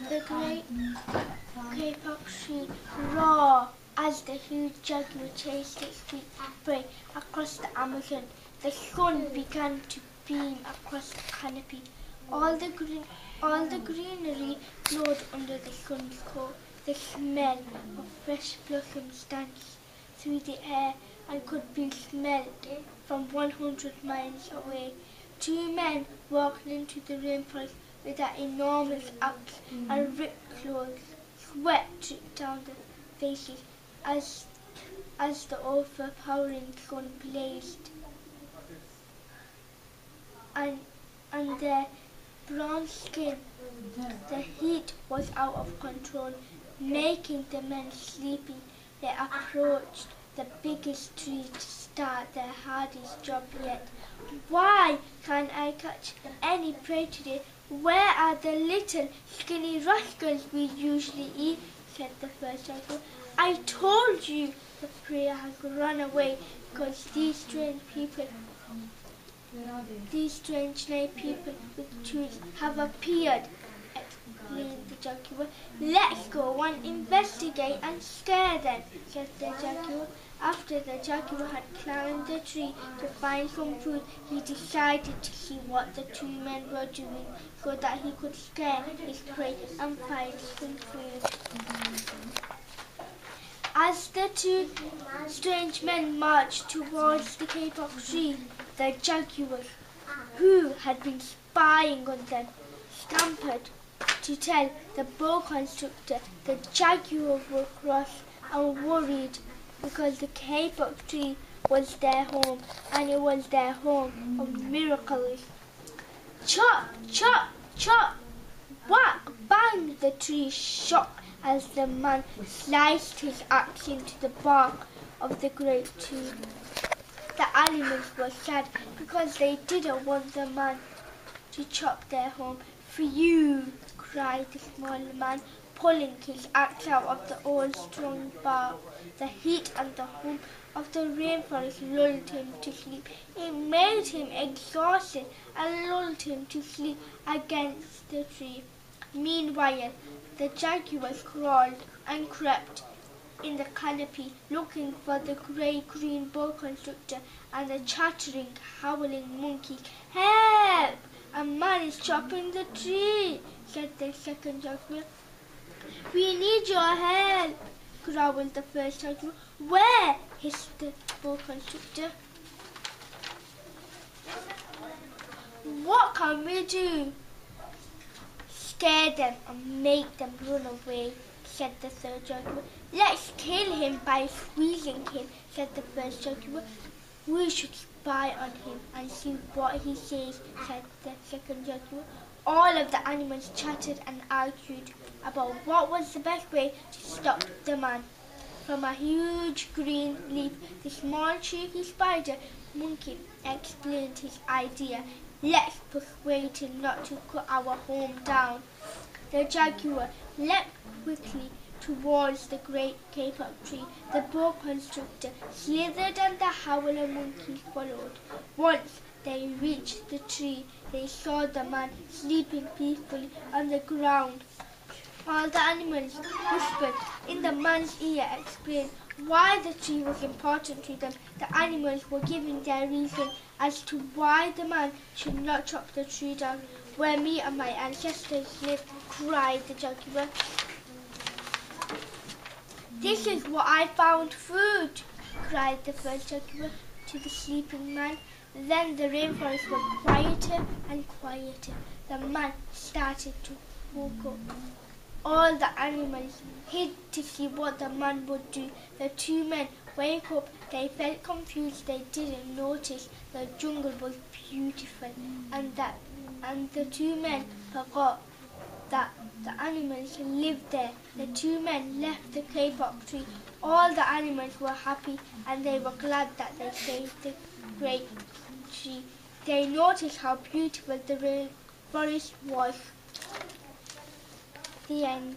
The great kapok tree roared as the huge jaguar chased its sweet prey across the Amazon. The sun began to beam across the canopy. All the greenery glowed under the sun's coat. The smell of fresh blossoms danced through the air and could be smelled from 100 miles away. Two men walked into the rainforest with their enormous axe and ripped clothes. Sweat dripped down their faces as the overpowering sun blazed, and their brown skin, the heat was out of control, making the men sleepy. They approached the biggest tree to start their hardest job yet. Why can't I catch any prey today? Where are the little skinny rascals we usually eat? Said the first jaguar. I told you the prey has run away because these strange people with tools have appeared, explained the jaguar. Let's go and investigate and scare them, said the jaguar. After the jaguar had climbed the tree to find some food, he decided to see what the two men were doing so that he could scare his prey and find some food. As the two strange men marched towards the kapok tree, the jaguar, who had been spying on them, scampered to tell the boa constrictor. The jaguar was cross and worried because the kapok tree was their home, and it was their home of miracles. Chop, chop, chop! Whack, bang! The tree shook as the man sliced his axe into the bark of the great tree. The animals were sad because they didn't want the man to chop their home. Phew! Cried the small man, pulling his axe out of the old strong bark. The heat and the hum of the rainforest lulled him to sleep. It made him exhausted and lulled him to sleep against the tree. Meanwhile, the jaguars crawled and crept in the canopy, looking for the grey-green boa constrictor and the chattering, howling monkeys. Help! A man is chopping the tree, said the second jaguar. We need your help, growled the first jaguar. Where? Hissed the boa constrictor. What can we do? Scare them and make them run away, said the third jaguar. Let's kill him by squeezing him, said the first jaguar. We should spy on him and see what he says, said the second jaguar. All of the animals chattered and argued about what was the best way to stop the man. From a huge green leaf, the small cheeky spider monkey explained his idea. Let's persuade him not to cut our home down. The jaguar leapt quickly towards the great kapok tree. The boa constrictor slithered and the howler monkeys followed. Once they reached the tree, they saw the man sleeping peacefully on the ground. All the animals whispered in the man's ear, explained why the tree was important to them. The animals were giving their reason as to why the man should not chop the tree down. Where me and my ancestors lived, cried the jaguar. This is what I found food, cried the first jaguar to the sleeping man. Then the rainforest got quieter and quieter. The man started to wake up. All the animals hid to see what the man would do. The two men woke up. They felt confused. They didn't notice the jungle was beautiful, and the two men forgot that the animals lived there. The two men left the kapok tree. All the animals were happy, and they were glad that they saved the great tree. They noticed how beautiful the forest was. The end.